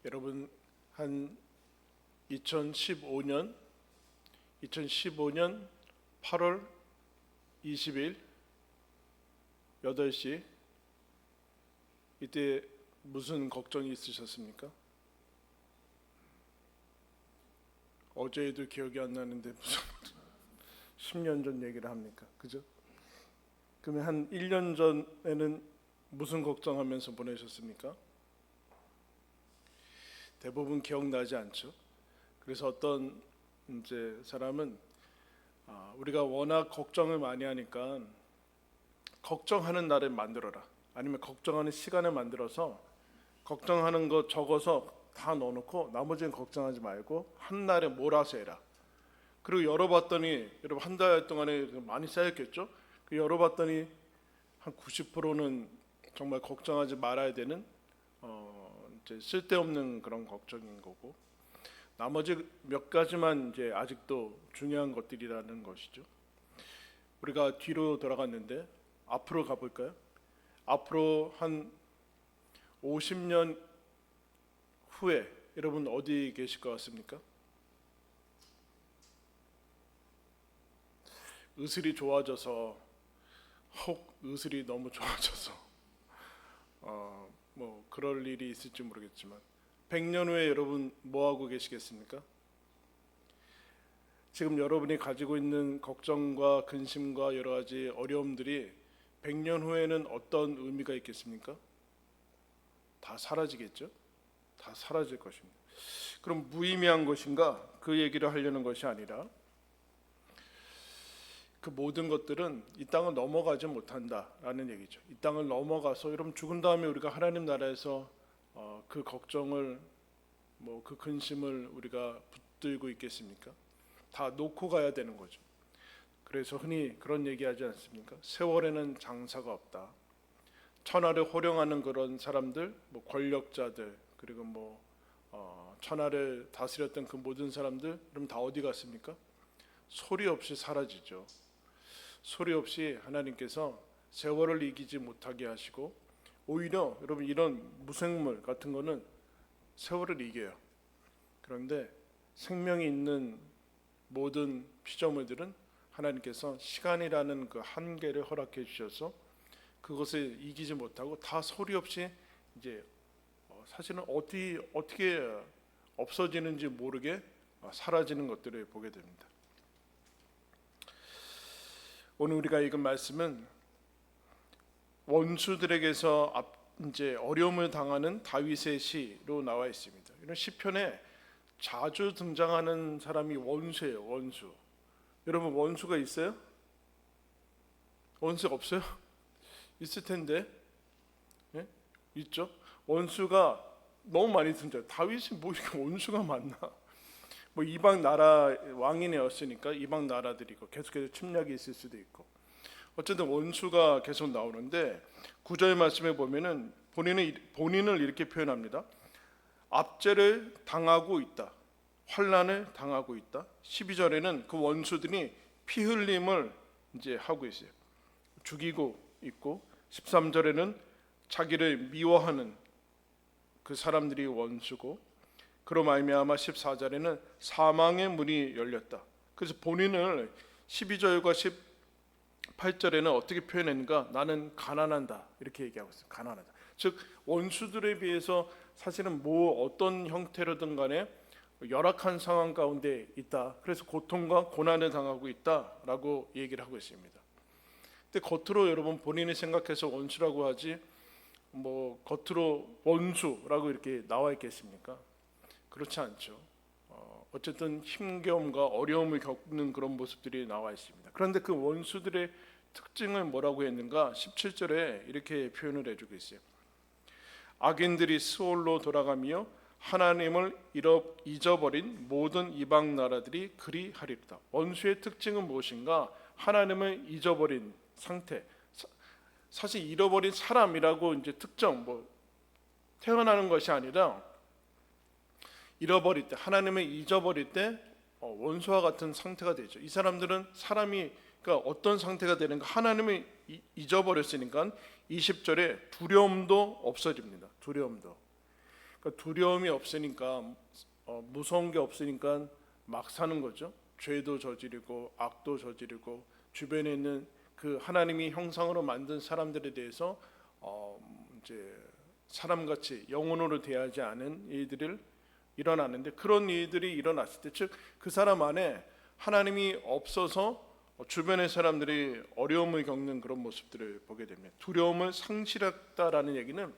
여러분 한 2015년 8월 20일 8시 이때 무슨 걱정이 있으셨습니까? 어제에도 기억이 안 나는데 무슨 10년 전 얘기를 합니까? 그죠? 그러면 한 1년 전에는 무슨 걱정하면서 보내셨습니까? 대부분 기억나지 않죠. 그래서 어떤 이제 사람은 우리가 워낙 걱정을 많이 하니까 걱정하는 날을 만들어라, 아니면 걱정하는 시간을 만들어서 걱정하는 거 적어서 다 넣어놓고 나머지는 걱정하지 말고 한 날에 몰아서 해라. 그리고 열어봤더니 여러분 한 달 동안에 많이 쌓였겠죠. 그 열어봤더니 한 90%는 정말 걱정하지 말아야 되는 이제 쓸데없는 그런 걱정인 거고, 나머지 몇 가지만 이제 아직도 중요한 것들이라는 것이죠. 우리가 뒤로 돌아갔는데 앞으로 가볼까요? 앞으로 한 50년 후에 여러분 어디 계실 것 같습니까? 의술이 좋아져서, 혹 의술이 너무 좋아져서 뭐 그럴 일이 있을지 모르겠지만 100년 후에 여러분 뭐 하고 계시겠습니까? 지금 여러분이 가지고 있는 걱정과 근심과 여러 가지 어려움들이 100년 후에는 어떤 의미가 있겠습니까? 다 사라지겠죠? 다 사라질 것입니다. 그럼 무의미한 것인가? 그 얘기를 하려는 것이 아니라 그 모든 것들은 이 땅을 넘어가지 못한다라는 얘기죠. 이 땅을 넘어가서 여러분 죽은 다음에 우리가 하나님 나라에서 그 걱정을 그 근심을 우리가 붙들고 있겠습니까? 다 놓고 가야 되는 거죠. 그래서 흔히 그런 얘기하지 않습니까? 세월에는 장사가 없다. 천하를 호령하는 그런 사람들, 권력자들, 그리고 천하를 다스렸던 그 모든 사람들, 그럼 다 어디 갔습니까? 소리 없이 사라지죠. 소리 없이 하나님께서 세월을 이기지 못하게 하시고, 오히려 여러분 이런 무생물 같은 거는 세월을 이겨요. 그런데 생명이 있는 모든 피조물들은 하나님께서 시간이라는 그 한계를 허락해 주셔서 그것을 이기지 못하고 다 소리 없이 이제 사실은 어떻게 없어지는지 모르게 사라지는 것들을 보게 됩니다. 오늘 우리가 읽은 말씀은 원수들에게서 이제 어려움을 당하는 다윗의 시로 나와 있습니다. 이런 시편에 자주 등장하는 사람이 원수예요. 원수. 여러분 원수가 있어요? 원수가 없어요? 있을 텐데. 예? 있죠. 원수가 너무 많이 등장. 다윗이 이렇게 원수가 많나? 이방 나라 왕이었으니까 이방 나라들이고 계속해서 침략이 있을 수도 있고, 어쨌든 원수가 계속 나오는데 9절 말씀에 보면은 본인을 이렇게 표현합니다. 압제를 당하고 있다. 환난을 당하고 있다. 12절에는 그 원수들이 피 흘림을 이제 하고 있어요. 죽이고 있고, 13절에는 자기를 미워하는 그 사람들이 원수고, 그로 말미암아 14절에는 사망의 문이 열렸다. 그래서 본인을 12절과 18절에는 어떻게 표현했는가? 나는 가난한다, 이렇게 얘기하고 있어요. 가난하다. 즉 원수들에 비해서 사실은 어떤 형태로든 간에 열악한 상황 가운데 있다. 그래서 고통과 고난을 당하고 있다라고 얘기를 하고 있습니다. 근데 겉으로 여러분 본인이 생각해서 원수라고 하지 겉으로 원수라고 이렇게 나와 있겠습니까? 그렇지 않죠. 어쨌든 힘겨움과 어려움을 겪는 그런 모습들이 나와 있습니다. 그런데 그 원수들의 특징을 뭐라고 했는가? 17절에 이렇게 표현을 해주고 있어요. 악인들이 스올로 돌아가며 하나님을 잊어버린 모든 이방 나라들이 그리하리로다. 원수의 특징은 무엇인가? 하나님을 잊어버린 상태. 사실 잃어버린 사람이라고 이제 특정 태어나는 것이 아니라 잃어버릴 때, 하나님을 잊어버릴 때 원수와 같은 상태가 되죠. 이 사람들은 그러니까 어떤 상태가 되는가? 하나님을 잊어버렸으니까 20절에 두려움도 없어집니다. 두려움도. 그러니까 두려움이 없으니까 무서운 게 없으니까 막 사는 거죠. 죄도 저지르고 악도 저지르고 주변에 있는 그 하나님이 형상으로 만든 사람들에 대해서 이제 사람같이 영혼으로 대하지 않은 일들을 일어나는데, 그런 일들이 일어났을 때, 즉 그 사람 안에 하나님이 없어서 주변의 사람들이 어려움을 겪는 그런 모습들을 보게 됩니다. 두려움을 상실했다라는 얘기는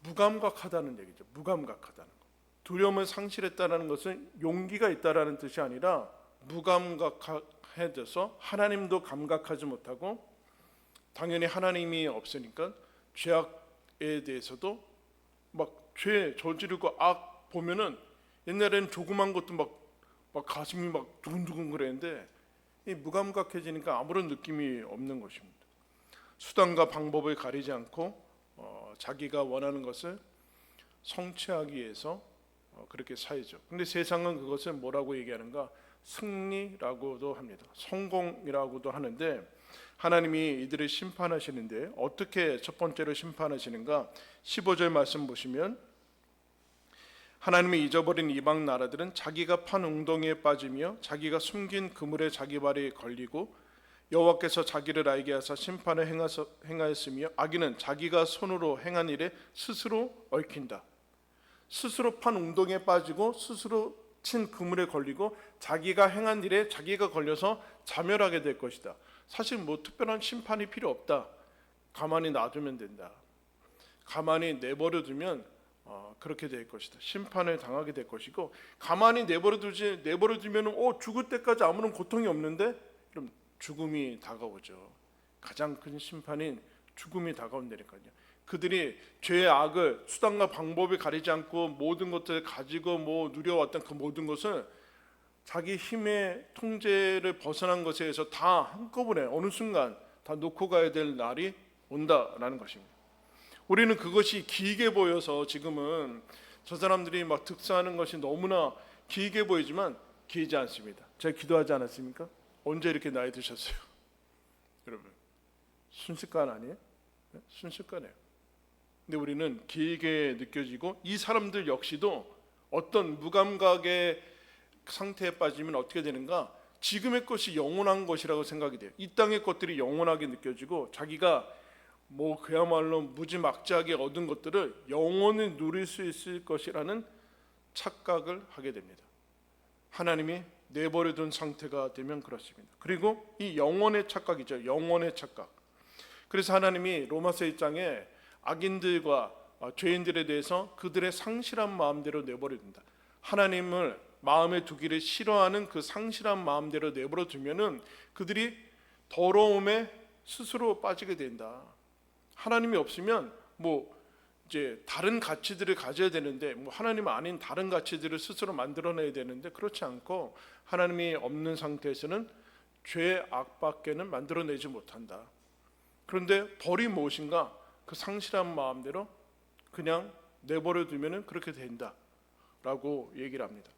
무감각하다는 얘기죠. 무감각하다는 것. 두려움을 상실했다는 것은 용기가 있다라는 뜻이 아니라 무감각해져서 하나님도 감각하지 못하고, 당연히 하나님이 없으니까 죄악에 대해서도 막 죄 저지르고 악 보면은, 옛날에는 조그만 것도 막 가슴이 막 두근두근 그랬는데 이 무감각해지니까 아무런 느낌이 없는 것입니다. 수단과 방법을 가리지 않고 자기가 원하는 것을 성취하기 위해서 그렇게 살죠. 근데 세상은 그것을 뭐라고 얘기하는가? 승리라고도 합니다. 성공이라고도 하는데, 하나님이 이들을 심판하시는데 어떻게 첫 번째로 심판하시는가? 15절 말씀 보시면, 하나님이 잊어버린 이방 나라들은 자기가 판 웅덩이에 빠지며 자기가 숨긴 그물에 자기 발이 걸리고, 여호와께서 자기를 알게 하사 심판을 행하였으며 악인은 자기가 손으로 행한 일에 스스로 얽힌다. 스스로 판 웅덩이에 빠지고 스스로 친 그물에 걸리고 자기가 행한 일에 자기가 걸려서 자멸하게 될 것이다. 사실 뭐 특별한 심판이 필요 없다. 가만히 놔두면 된다. 가만히 내버려두면 그렇게 될 것이다. 심판을 당하게 될 것이고, 가만히 내버려두면 죽을 때까지 아무런 고통이 없는데, 그럼 죽음이 다가오죠. 가장 큰 심판인 죽음이 다가온다니까요. 그들이 죄의 악을 수단과 방법을 가리지 않고 모든 것들을 가지고 누려왔던 그 모든 것을 자기 힘의 통제를 벗어난 것에 의해서 다 한꺼번에 어느 순간 다 놓고 가야 될 날이 온다라는 것입니다. 우리는 그것이 길게 보여서 지금은 저 사람들이 막 득사하는 것이 너무나 길게 보이지만 길지 않습니다. 제가 기도하지 않았습니까? 언제 이렇게 나이 드셨어요? 여러분, 순식간 아니에요? 네? 순식간이에요. 근데 우리는 길게 느껴지고, 이 사람들 역시도 어떤 무감각의 상태에 빠지면 어떻게 되는가? 지금의 것이 영원한 것이라고 생각이 돼요. 이 땅의 것들이 영원하게 느껴지고, 자기가 그야말로 무지막지하게 얻은 것들을 영원히 누릴 수 있을 것이라는 착각을 하게 됩니다. 하나님이 내버려둔 상태가 되면 그렇습니다. 그리고 이 영혼의 착각이죠. 영혼의 착각. 그래서 하나님이 로마서 1장에 악인들과 죄인들에 대해서 그들의 상실한 마음대로 내버려둔다. 하나님을 마음에 두기를 싫어하는 그 상실한 마음대로 내버려 두면은 그들이 더러움에 스스로 빠지게 된다. 하나님이 없으면 이제 다른 가치들을 가져야 되는데, 하나님 아닌 다른 가치들을 스스로 만들어내야 되는데, 그렇지 않고 하나님이 없는 상태에서는 죄 악밖에는 만들어내지 못한다. 그런데 벌이 무엇인가? 그 상실한 마음대로 그냥 내버려 두면은 그렇게 된다라고 얘기를 합니다.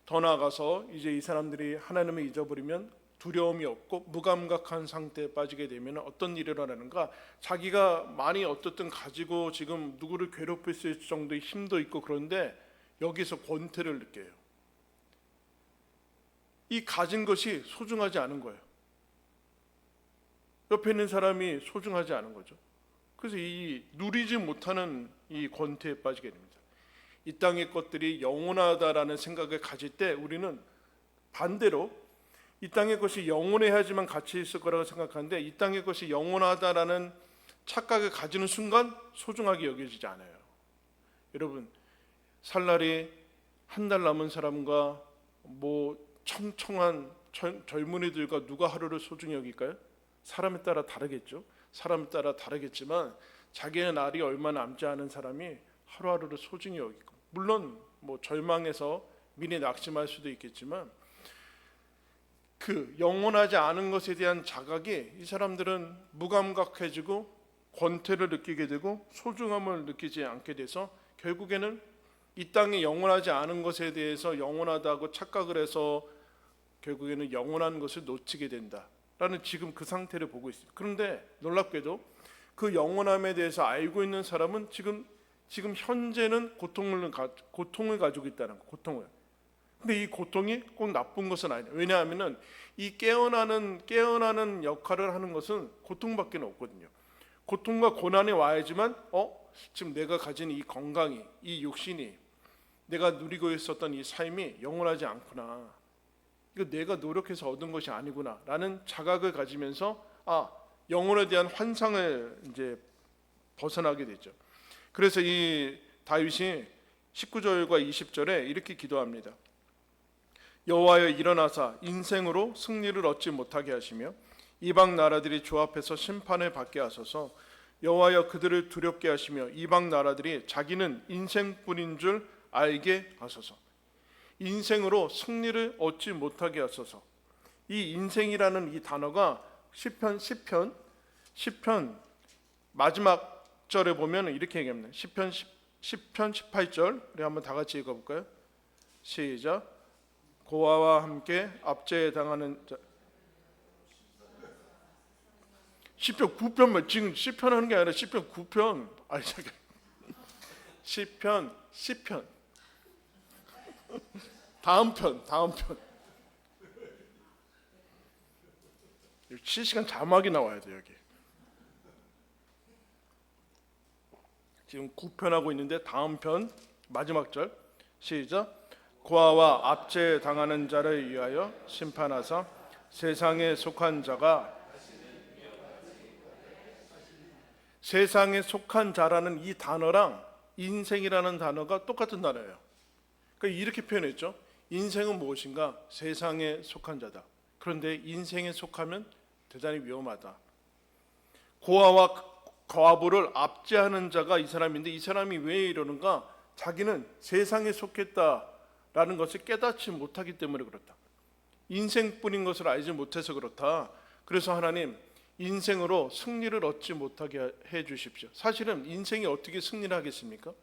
더 나아가서 이제 이 사람들이 하나님을 잊어버리면 두려움이 없고 무감각한 상태에 빠지게 되면 어떤 일이 일어나는가? 자기가 많이 어떻든 가지고 지금 누구를 괴롭힐 수 있을 정도의 힘도 있고, 그런데 여기서 권태를 느껴요. 이 가진 것이 소중하지 않은 거예요. 옆에 있는 사람이 소중하지 않은 거죠. 그래서 이 누리지 못하는 이 권태에 빠지게 됩니다. 이 땅의 것들이 영원하다라는 생각을 가질 때 우리는 반대로 이 땅의 것이 영원해야지만 가치 있을 거라고 생각하는데, 이 땅의 것이 영원하다라는 착각을 가지는 순간 소중하게 여겨지지 않아요. 여러분, 살 날이 한 달 남은 사람과 청청한 젊은이들과 누가 하루를 소중히 여길까요? 사람에 따라 다르겠죠. 사람에 따라 다르겠지만 자기의 날이 얼마 남지 않은 사람이 하루하루를 소중히 여기고, 물론 절망해서 미리 낙심할 수도 있겠지만, 그 영원하지 않은 것에 대한 자각이 이 사람들은 무감각해지고 권태를 느끼게 되고 소중함을 느끼지 않게 돼서 결국에는 이 땅에 영원하지 않은 것에 대해서 영원하다고 착각을 해서 결국에는 영원한 것을 놓치게 된다라는 지금 그 상태를 보고 있습니다. 그런데 놀랍게도 그 영원함에 대해서 알고 있는 사람은 지금 지금 현재는 고통을 가지고 있다는 거, 고통을. 근데 이 고통이 꼭 나쁜 것은 아니에요. 왜냐하면은 이 깨어나는 역할을 하는 것은 고통밖에 없거든요. 고통과 고난이 와야지만 지금 내가 가진 이 건강이, 이 육신이, 내가 누리고 있었던 이 삶이 영원하지 않구나. 이거 내가 노력해서 얻은 것이 아니구나라는 자각을 가지면서 영혼에 대한 환상을 이제 벗어나게 되죠. 그래서 이 다윗이 19절과 20절에 이렇게 기도합니다. 여호와여 일어나사 인생으로 승리를 얻지 못하게 하시며 이방 나라들이 주 앞에서 심판을 받게 하소서. 여호와여 그들을 두렵게 하시며 이방 나라들이 자기는 인생뿐인 줄 알게 하소서. 인생으로 승리를 얻지 못하게 하소서. 이 인생이라는 이 단어가 시편 마지막 절에 보면 이렇게 얘기합니다. 시편 18절 우리 한번 다 같이 읽어볼까요? 시작. 고아와 함께 압제에 당하는 자. 시편 9편만 지금 시편 하는 게 아니라 시편 9편 아니 잠깐 시편 다음 편 실시간 자막이 나와야 돼 여기. 지금 9편 하고 있는데 다음 편 마지막 절 시작. 고아와 압제에 당하는 자를 위하여 심판하사 세상에 속한 자가 세상에 속한 자라는 이 단어랑 인생이라는 단어가 똑같은 단어예요. 그러니까 이렇게 표현했죠. 인생은 무엇인가? 세상에 속한 자다. 그런데 인생에 속하면 대단히 위험하다. 고아와 과부를 압제하는 자가 이 사람인데 이 사람이 왜 이러는가? 자기는 세상에 속했다라는 것을 깨닫지 못하기 때문에 그렇다. 인생뿐인 것을 알지 못해서 그렇다. 그래서 하나님 인생으로 승리를 얻지 못하게 해 주십시오. 사실은 인생이 어떻게 승리를 하겠습니까?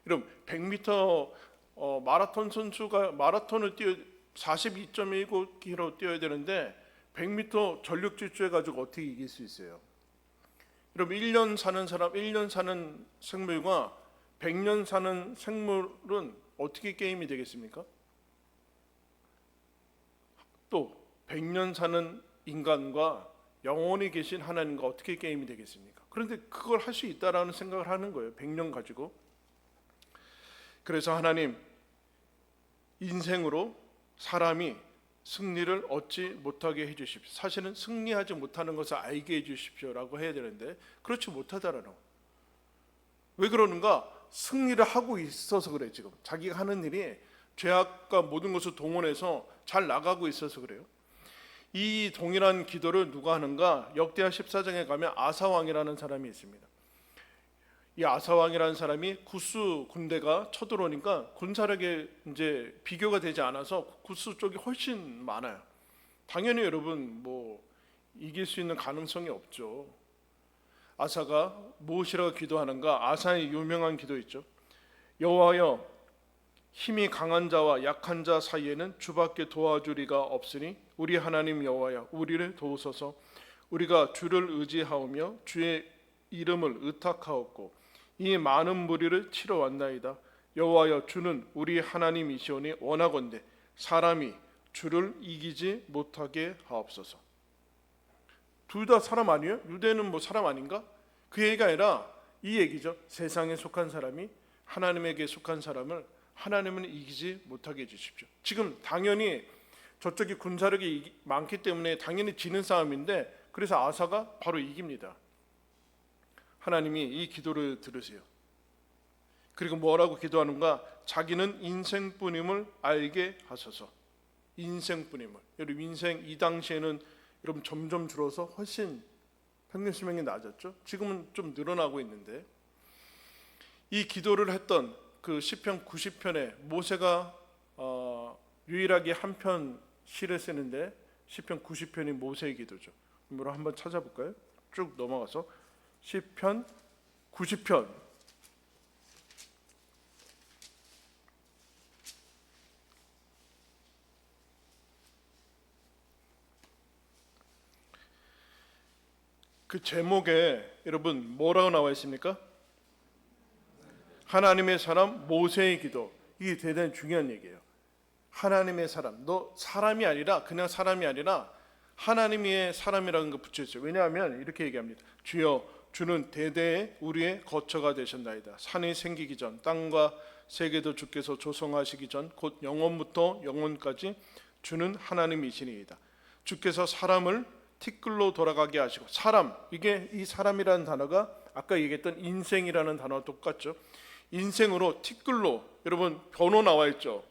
여러분 100m 마라톤 선수가 마라톤을 42.19km 뛰어야 되는데 100m 전력 질주해 가지고 어떻게 이길 수 있어요? 여러분 1년 사는 사람, 1년 사는 생물과 100년 사는 생물은 어떻게 게임이 되겠습니까? 또 100년 사는 인간과 영원히 계신 하나님과 어떻게 게임이 되겠습니까? 그런데 그걸 할 수 있다라는 생각을 하는 거예요. 100년 가지고. 그래서 하나님 인생으로 사람이 승리를 얻지 못하게 해주십시오. 사실은 승리하지 못하는 것을 알게 해주십시오라고 해야 되는데 그렇지 못하다라는 거. 왜 그러는가? 승리를 하고 있어서 그래. 지금 자기가 하는 일이 죄악과 모든 것을 동원해서 잘 나가고 있어서 그래요. 이 동일한 기도를 누가 하는가? 역대하 14장에 가면 아사왕이라는 사람이 있습니다. 이 아사왕이라는 사람이 구스 군대가 쳐들어오니까 군사력에 이제 비교가 되지 않아서 구스 쪽이 훨씬 많아요. 당연히 여러분 뭐 이길 수 있는 가능성이 없죠. 아사가 무엇이라고 기도하는가? 아사의 유명한 기도 있죠. 여호와여 힘이 강한 자와 약한 자 사이에는 주밖에 도와줄 이가 없으니 우리 하나님 여호와여 우리를 도우소서. 우리가 주를 의지하오며 주의 이름을 의탁하옵고 이 많은 무리를 치러 왔나이다. 여호와여 주는 우리 하나님이시오니 원하건대 사람이 주를 이기지 못하게 하옵소서. 둘 다 사람 아니에요? 유대는 뭐 사람 아닌가? 그 얘기가 아니라 이 얘기죠. 세상에 속한 사람이 하나님에게 속한 사람을 하나님은 이기지 못하게 해주십시오. 지금 당연히 저쪽이 군사력이 많기 때문에 당연히 지는 싸움인데 그래서 아사가 바로 이깁니다. 하나님이 이 기도를 들으세요. 그리고 뭐라고 기도하는가? 자기는 인생뿐임을 알게 하소서. 인생뿐임을. 여러분 인생 이 당시에는 여러분 점점 줄어서 훨씬 평균 수명이 낮았죠. 지금은 좀 늘어나고 있는데 이 기도를 했던 그 시편 90편에 모세가 유일하게 한 편 시를 쓰는데 시편 90편이 모세의 기도죠. 그럼 한번 찾아볼까요? 쭉 넘어가서 시편 90편 그 제목에 여러분 뭐라고 나와 있습니까? 하나님의 사람 모세의 기도, 이게 대단히 중요한 얘기예요. 하나님의 사람, 너 사람이 아니라 그냥 사람이 아니라 하나님의 사람이라는 거 붙여있어요. 왜냐하면 이렇게 얘기합니다. 주여, 주는 대대에 우리의 거처가 되셨나이다. 산이 생기기 전, 땅과 세계도 주께서 조성하시기 전, 곧 영원부터 영원까지 주는 하나님이시니이다. 주께서 사람을 티끌로 돌아가게 하시고, 사람, 이게 이 사람이라는 단어가 아까 얘기했던 인생이라는 단어와 똑같죠. 인생으로 티끌로, 여러분 번호 나와 있죠.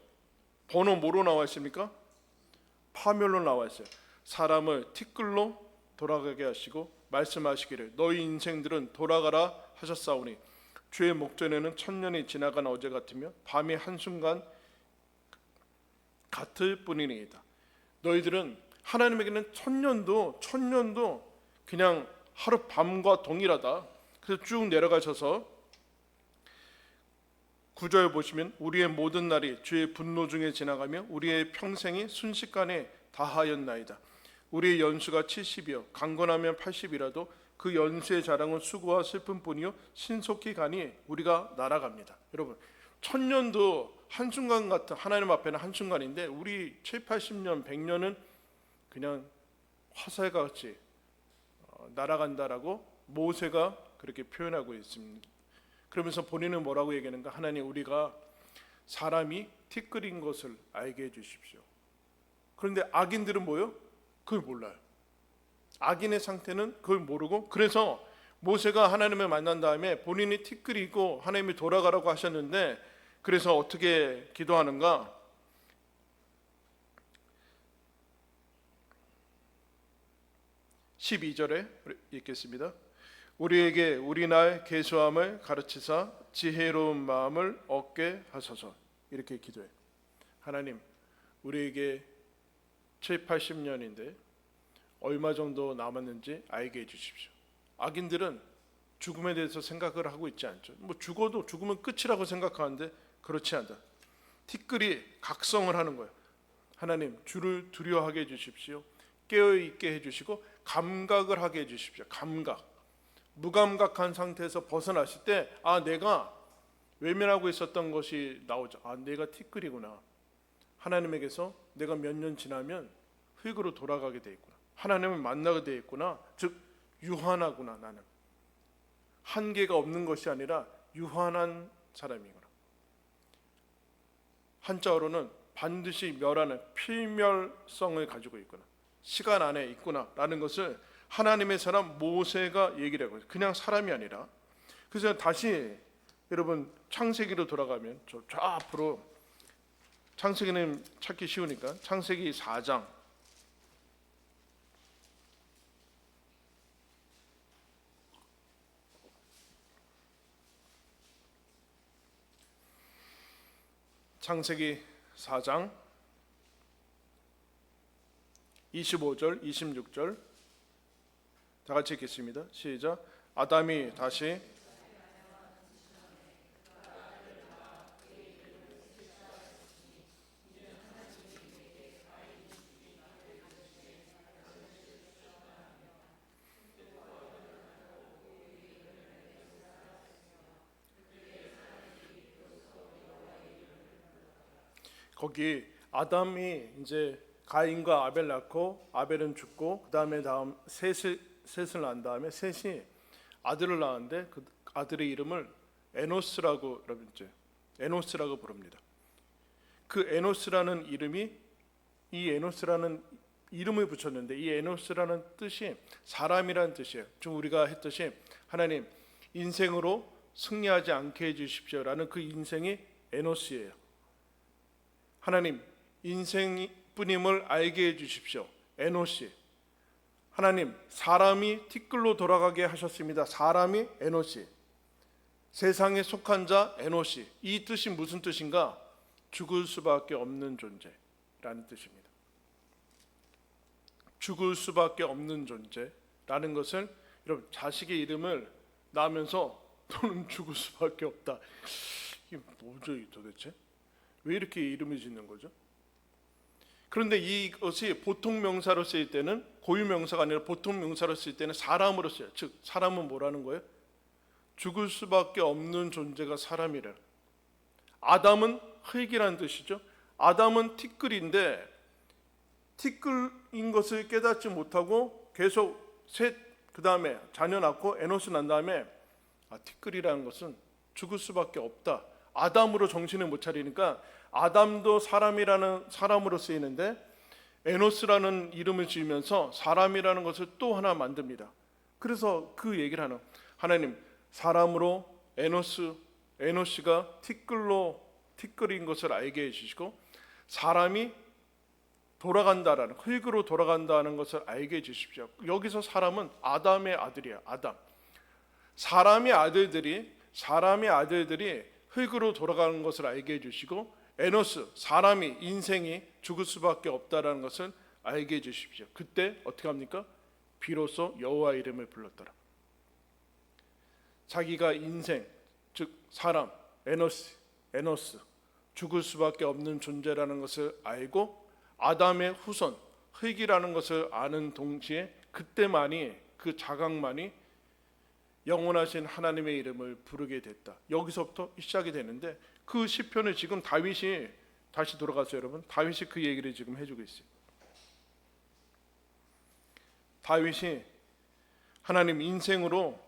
번호 뭐로 나와 있습니까? 파멸로 나와 있어요. 사람을 티끌로 돌아가게 하시고 말씀하시기를 너희 인생들은 돌아가라 하셨사오니 주의 목전에는 천년이 지나간 어제 같으며 밤이 한순간 같을 뿐이니이다. 너희들은 하나님에게는 천년도 그냥 하룻밤과 동일하다. 그래서 쭉 내려가셔서 9절 보시면 우리의 모든 날이 주의 분노 중에 지나가며 우리의 평생이 순식간에 다하였나이다. 우리의 연수가 70이요 강건하면 80이라도 그 연수의 자랑은 수고와 슬픔뿐이요 신속히 가니 우리가 날아갑니다. 여러분 천년도 한순간 같은, 하나님 앞에는 한순간인데 우리 7, 80년, 100년은 그냥 화살같이 날아간다라고 모세가 그렇게 표현하고 있습니다. 그러면서 본인은 뭐라고 얘기하는가? 하나님, 우리가 사람이 티끌인 것을 알게 해주십시오. 그런데 악인들은 뭐요? 그걸 몰라요. 악인의 상태는 그걸 모르고, 그래서 모세가 하나님을 만난 다음에 본인이 티끌이고 하나님이 돌아가라고 하셨는데, 그래서 어떻게 기도하는가? 12절에 읽겠습니다. 우리에게 우리 날 계수함을 가르치사 지혜로운 마음을 얻게 하소서. 이렇게 기도해요. 하나님, 우리에게 7, 80년인데 얼마 정도 남았는지 알게 해주십시오. 악인들은 죽음에 대해서 생각을 하고 있지 않죠. 뭐 죽어도 죽으면 끝이라고 생각하는데 그렇지 않다. 티끌이 각성을 하는 거예요. 하나님, 주를 두려워하게 해주십시오. 깨어있게 해주시고 감각을 하게 해주십시오. 감각. 무감각한 상태에서 벗어났을 때 내가 외면하고 있었던 것이 나오죠. 내가 티끌이구나. 하나님에게서 내가 몇 년 지나면 흙으로 돌아가게 돼 있구나. 하나님을 만나게 돼 있구나. 즉 유한하구나. 나는 한계가 없는 것이 아니라 유한한 사람이구나. 한자어로는 반드시 멸하는 필멸성을 가지고 있구나. 시간 안에 있구나 라는 것을 하나님의 사람 모세가 얘기를 하고, 그냥 사람이 아니라. 그래서 다시 여러분 창세기로 돌아가면 저 앞으로, 창세기는 찾기 쉬우니까 창세기 4장 창세기 4장 25절 26절 다 같이 읽겠습니다. 시작. 아담이 다시 거기 아담이 이제 가인과 아벨 낳고 아벨은 죽고 그다음에 셋을 낳은 다음에 셋이 아들을 낳았는데 그 아들의 이름을 에노스라고 부릅니다. 그 에노스라는 이름이, 이 에노스라는 이름을 붙였는데 이 에노스라는 뜻이 사람이라는 뜻이에요. 좀 우리가 했듯이 하나님 인생으로 승리하지 않게 해주십시오라는 그 인생이 에노스예요. 하나님 인생뿐임을 알게 해주십시오. 에노시. 하나님 사람이 티끌로 돌아가게 하셨습니다. 사람이 에노시. 세상에 속한 자 에노시. 이 뜻이 무슨 뜻인가? 죽을 수밖에 없는 존재라는 뜻입니다. 죽을 수밖에 없는 존재라는 것을, 여러분 자식의 이름을 낳으면서 너는 죽을 수밖에 없다. 이게 뭐죠 도대체? 왜 이렇게 이름을 짓는 거죠? 그런데 이것이 보통 명사로 쓰일 때는, 고유 명사가 아니라 보통 명사로 쓰일 때는 사람으로 써요. 즉 사람은 뭐라는 거예요? 죽을 수밖에 없는 존재가 사람이래. 아담은 흙이란 뜻이죠. 아담은 티끌인데 티끌인 것을 깨닫지 못하고 계속 그 다음에 자녀 낳고 에노스 난 다음에 티끌이라는 것은 죽을 수밖에 없다. 아담으로 정신을 못 차리니까 아담도 사람으로 쓰이는데 에노스라는 이름을 지으면서 사람이라는 것을 또 하나 만듭니다. 그래서 그 얘기를 하는, 하나님 사람으로 에노스가 티끌인 것을 알게 해주시고 사람이 돌아간다라는, 흙으로 돌아간다는 것을 알게 해주십시오. 여기서 사람은 아담의 아들이야. 아담. 사람의 아들들이 흙으로 돌아가는 것을 알게 해주시고 에노스, 사람이 인생이 죽을 수밖에 없다라는 것을 알게 해주십시오. 그때 어떻게 합니까? 비로소 여호와 이름을 불렀더라. 자기가 인생, 즉 사람, 에노스, 죽을 수밖에 없는 존재라는 것을 알고 아담의 후손, 흙이라는 것을 아는 동시에 그때만이, 그 자각만이 영원하신 하나님의 이름을 부르게 됐다. 여기서부터 시작이 되는데 그 시편을 지금 다윗이, 다시 돌아가서 여러분, 다윗이 그 얘기를 지금 해주고 있어요. 다윗이 하나님 인생으로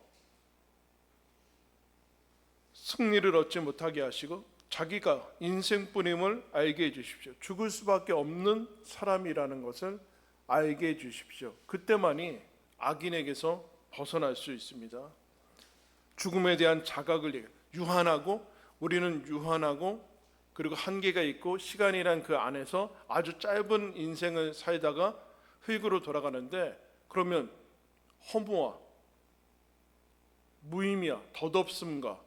승리를 얻지 못하게 하시고 자기가 인생뿐임을 알게 해주십시오. 죽을 수밖에 없는 사람이라는 것을 알게 해주십시오. 그때만이 악인에게서 벗어날 수 있습니다. 죽음에 대한 자각을 우리는 유한하고 그리고 한계가 있고 시간이란 그 안에서 아주 짧은 인생을 살다가 흙으로 돌아가는데, 그러면 허무와 무의미와 덧없음과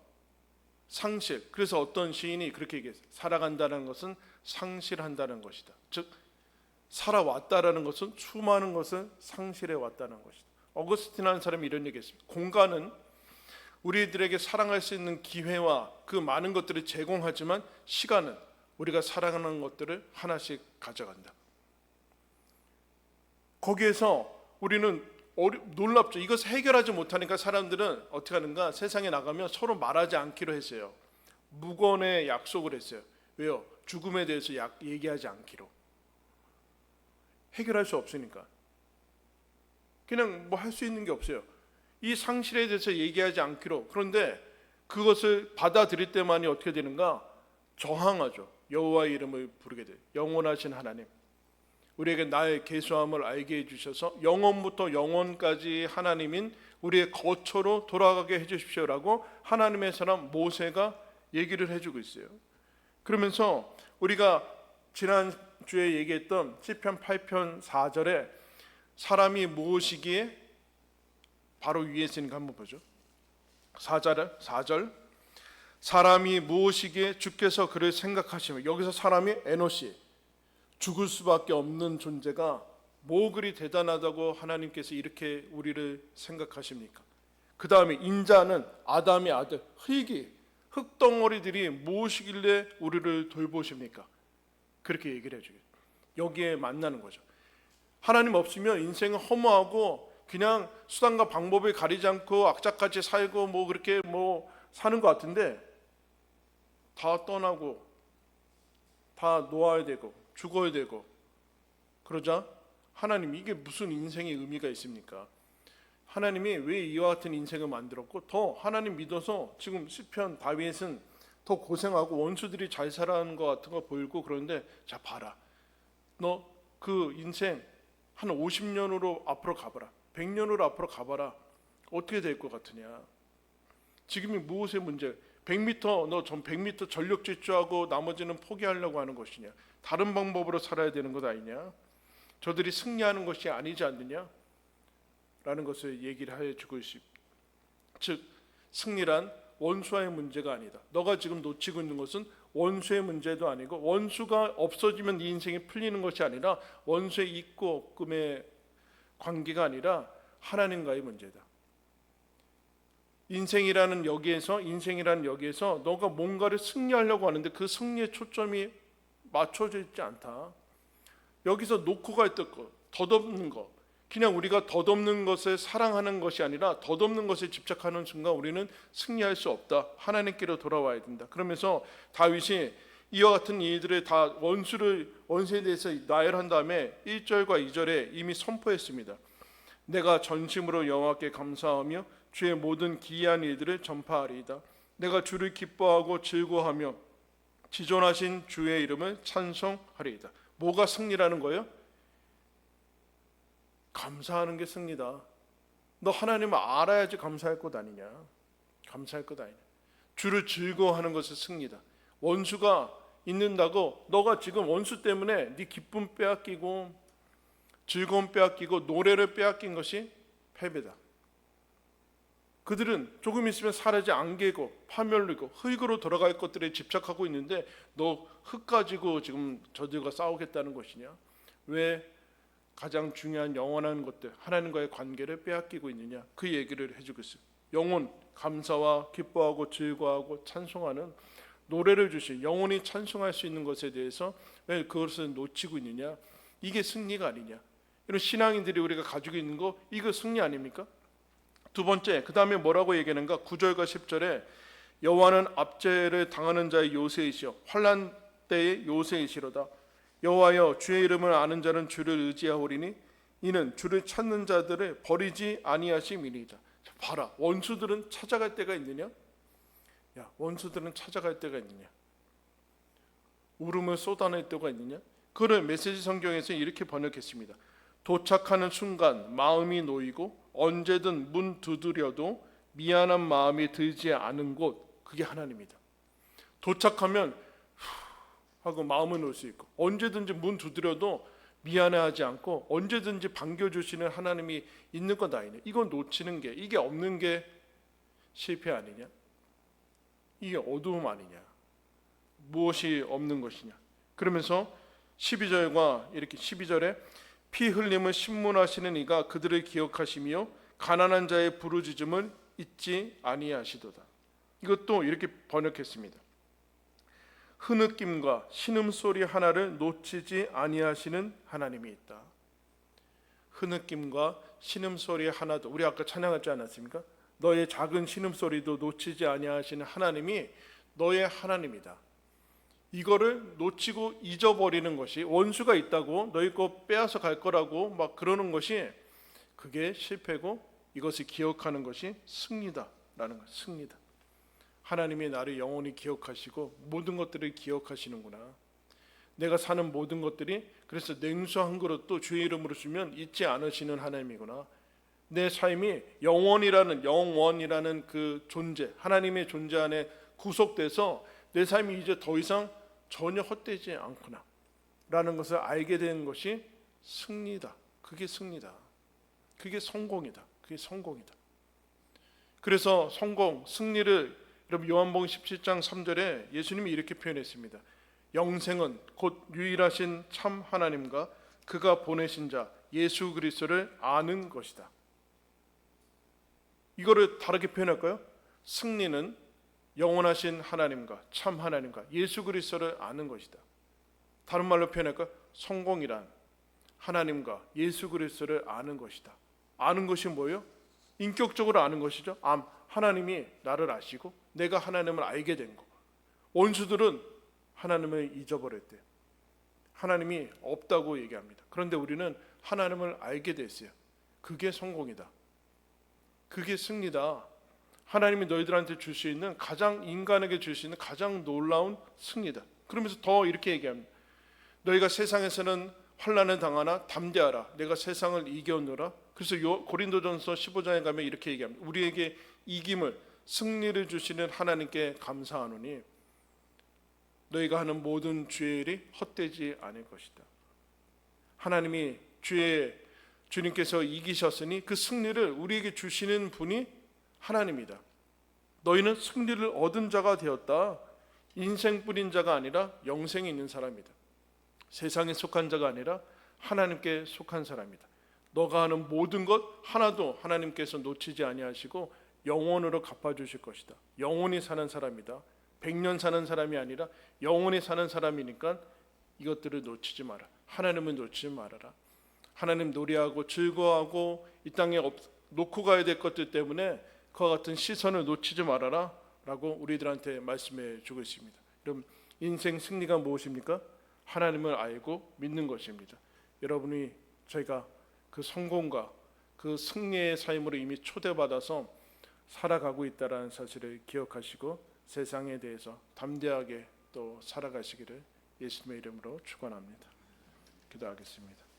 상실, 그래서 어떤 시인이 그렇게 얘기했어요. 살아간다는 것은 상실한다는 것이다. 즉 살아왔다라는 것은 수많은 것을 상실해 왔다는 것이다. 어거스틴이라는 사람이 이런 얘기했습니다. 공간은 우리들에게 사랑할 수 있는 기회와 그 많은 것들을 제공하지만 시간은 우리가 사랑하는 것들을 하나씩 가져간다. 거기에서 우리는 놀랍죠. 이것을 해결하지 못하니까 사람들은 어떻게 하는가? 세상에 나가면 서로 말하지 않기로 했어요. 무건의 약속을 했어요. 왜요? 죽음에 대해서 얘기하지 않기로. 해결할 수 없으니까. 그냥 뭐 할 수 있는 게 없어요. 이 상실에 대해서 얘기하지 않기로. 그런데 그것을 받아들일 때만이 어떻게 되는가? 저항하죠. 여호와의 이름을 부르게 돼요. 영원하신 하나님, 우리에게 나의 계수함을 알게 해주셔서 영원부터 영원까지 하나님인 우리의 거처로 돌아가게 해주십시오라고 하나님의 사람 모세가 얘기를 해주고 있어요. 그러면서 우리가 지난주에 얘기했던 시편 8편 4절에 사람이 무엇이기에, 바로 위에 있으니까 한번 보죠. 4절 사람이 무엇이기에 주께서 그를 생각하시며, 여기서 사람이 에노시, 죽을 수밖에 없는 존재가 뭐 그리 대단하다고 하나님께서 이렇게 우리를 생각하십니까? 그 다음에 인자는 아담의 아들 흙덩어리들이 무엇이길래 우리를 돌보십니까? 그렇게 얘기를 해줘요. 여기에 만나는 거죠. 하나님 없으면 인생은 허무하고 그냥 수단과 방법을 가리지 않고 악착같이 살고 뭐 그렇게 뭐 사는 것 같은데, 다 떠나고 다 놓아야 되고 죽어야 되고 그러자 하나님, 이게 무슨 인생의 의미가 있습니까? 하나님이 왜 이와 같은 인생을 만들었고, 더 하나님 믿어서 지금 시편 다윗은 더 고생하고 원수들이 잘 살아가는 것 같은 거 보이고, 그런데 자 봐라, 너 그 인생 한 50년으로 앞으로 가봐라, 100년으로 앞으로 가봐라, 어떻게 될 것 같으냐? 지금이 무엇의 문제? 100m 너 전 100m 전력 질주하고 나머지는 포기하려고 하는 것이냐? 다른 방법으로 살아야 되는 것 아니냐? 저들이 승리하는 것이 아니지 않느냐? 라는 것을 얘기를 해주고 있습니다. 즉 승리란 원수와의 문제가 아니다. 너가 지금 놓치고 있는 것은 원수의 문제도 아니고, 원수가 없어지면 네 인생이 풀리는 것이 아니라 원수의 있고 없음의 관계가 아니라 하나님과의 문제다. 인생이라는 여기에서 너가 뭔가를 승리하려고 하는데 그 승리의 초점이 맞춰져 있지 않다. 여기서 놓고 갈 것, 덧없는 것, 그냥 우리가 덧없는 것을 사랑하는 것이 아니라 덧없는 것에 집착하는 순간 우리는 승리할 수 없다. 하나님께로 돌아와야 된다. 그러면서 다윗이 이와 같은 이들을 다 원수에 대해서 나열한 다음에 1절과 2절에 이미 선포했습니다. 내가 전심으로 여호와께 감사하며 주의 모든 기이한 일들을 전파하리이다. 내가 주를 기뻐하고 즐거워하며 지존하신 주의 이름을 찬송하리이다. 뭐가 승리라는 거예요? 감사하는 게 승리다. 너 하나님을 알아야지 감사할 것 아니냐. 감사할 것 아니냐. 주를 즐거워하는 것이 승리다. 원수가 있는다고 너가 지금 원수 때문에 네 기쁨 빼앗기고 즐거움 빼앗기고 노래를 빼앗긴 것이 패배다. 그들은 조금 있으면 사라지 안개고 파멸이고 흙으로 돌아갈 것들에 집착하고 있는데 너 흙 가지고 지금 저들과 싸우겠다는 것이냐? 왜 가장 중요한 영원한 것들 하나님과의 관계를 빼앗기고 있느냐? 그 얘기를 해주고 있어요. 영혼 감사와 기뻐하고 즐거워하고 찬송하는 노래를 주신 영혼이 찬송할 수 있는 것에 대해서 왜 그것을 놓치고 있느냐? 이게 승리가 아니냐? 이런 신앙인들이 우리가 가지고 있는 거 이거 승리 아닙니까? 두 번째, 그 다음에 뭐라고 얘기하는가? 9절과 10절에 여호와는 압제를 당하는 자의 요새이시여 환난 때의 요새이시로다. 여호와여 주의 이름을 아는 자는 주를 의지하오리니 이는 주를 찾는 자들을 버리지 아니하심이니이다. 봐라, 원수들은 찾아갈 때가 있느냐? 야, 원수들은 찾아갈 때가 있느냐? 울음을 쏟아낼 때가 있느냐? 그를 메시지 성경에서 이렇게 번역했습니다. 도착하는 순간 마음이 놓이고 언제든 문 두드려도 미안한 마음이 들지 않은 곳, 그게 하나님이다. 도착하면 하고 마음을 놓을 수 있고 언제든지 문 두드려도 미안해하지 않고 언제든지 반겨주시는 하나님이 있는 것 아니냐. 이건 놓치는 게, 이게 없는 게 실패 아니냐? 이게 어두움 아니냐? 무엇이 없는 것이냐? 그러면서 12절과 이렇게 12절에 피 흘림을 신문하시는 이가 그들을 기억하시며 가난한 자의 부르짖음을 잊지 아니하시도다. 이것도 이렇게 번역했습니다. 흐느낌과 신음소리 하나를 놓치지 아니하시는 하나님이 있다. 흐느낌과 신음소리 하나도, 우리 아까 찬양하지 않았습니까? 너의 작은 신음소리도 놓치지 아니하시는 하나님이 너의 하나님이다. 이거를 놓치고 잊어버리는 것이, 원수가 있다고 너희 거 빼앗아 갈 거라고 막 그러는 것이, 그게 실패고 이것을 기억하는 것이 승리다라는 것. 승리다. 하나님이 나를 영원히 기억하시고 모든 것들을 기억하시는구나. 내가 사는 모든 것들이, 그래서 냉수 한 그릇도 주의 이름으로 주면 잊지 않으시는 하나님이구나. 내 삶이 영원이라는 그 존재, 하나님의 존재 안에 구속돼서 내 삶이 이제 더 이상 전혀 헛되지 않구나 라는 것을 알게 되는 것이 승리다. 그게 승리다. 그게 성공이다. 그게 성공이다. 그래서 성공, 승리를 여러분 요한복음 17장 3절에 예수님이 이렇게 표현했습니다. 영생은 곧 유일하신 참 하나님과 그가 보내신 자 예수 그리스도를 아는 것이다. 이거를 다르게 표현할까요? 승리는 영원하신 하나님과 참 하나님과 예수 그리스도를 아는 것이다. 다른 말로 표현할까요? 성공이란 하나님과 예수 그리스도를 아는 것이다. 아는 것이 뭐예요? 인격적으로 아는 것이죠. 하나님이 나를 아시고 내가 하나님을 알게 된 거. 원수들은 하나님을 잊어버렸대요. 하나님이 없다고 얘기합니다. 그런데 우리는 하나님을 알게 됐어요. 그게 성공이다. 그게 승리다. 하나님이 너희들한테 줄 수 있는, 가장 인간에게 줄 수 있는 가장 놀라운 승리다. 그러면서 더 이렇게 얘기합니다. 너희가 세상에서는 환난을 당하나 담대하라. 내가 세상을 이겨노라. 그래서 고린도전서 15장에 가면 이렇게 얘기합니다. 우리에게 이김을, 승리를 주시는 하나님께 감사하노니 너희가 하는 모든 죄의 일이 헛되지 않을 것이다. 하나님이 주님께서 이기셨으니 그 승리를 우리에게 주시는 분이 하나님이다. 너희는 승리를 얻은 자가 되었다. 인생 뿌린 자가 아니라 영생이 있는 사람이다. 세상에 속한 자가 아니라 하나님께 속한 사람이다. 너가 하는 모든 것 하나도 하나님께서 놓치지 아니하시고 영원으로 갚아주실 것이다. 영원히 사는 사람이다. 100년 사는 사람이 아니라 영원히 사는 사람이니까 이것들을 놓치지 마라. 하나님을 놓치지 말아라. 하나님 노래하고 즐거워하고 이 땅에 놓고 가야 될 것들 때문에 그와 같은 시선을 놓치지 말아라 라고 우리들한테 말씀해 주고 있습니다. 여러분, 인생 승리가 무엇입니까? 하나님을 알고 믿는 것입니다. 여러분이 저희가 그 성공과 그 승리의 삶으로 이미 초대받아서 살아가고 있다는 사실을 기억하시고 세상에 대해서 담대하게 또 살아가시기를 예수님의 이름으로 축원합니다. 기도하겠습니다.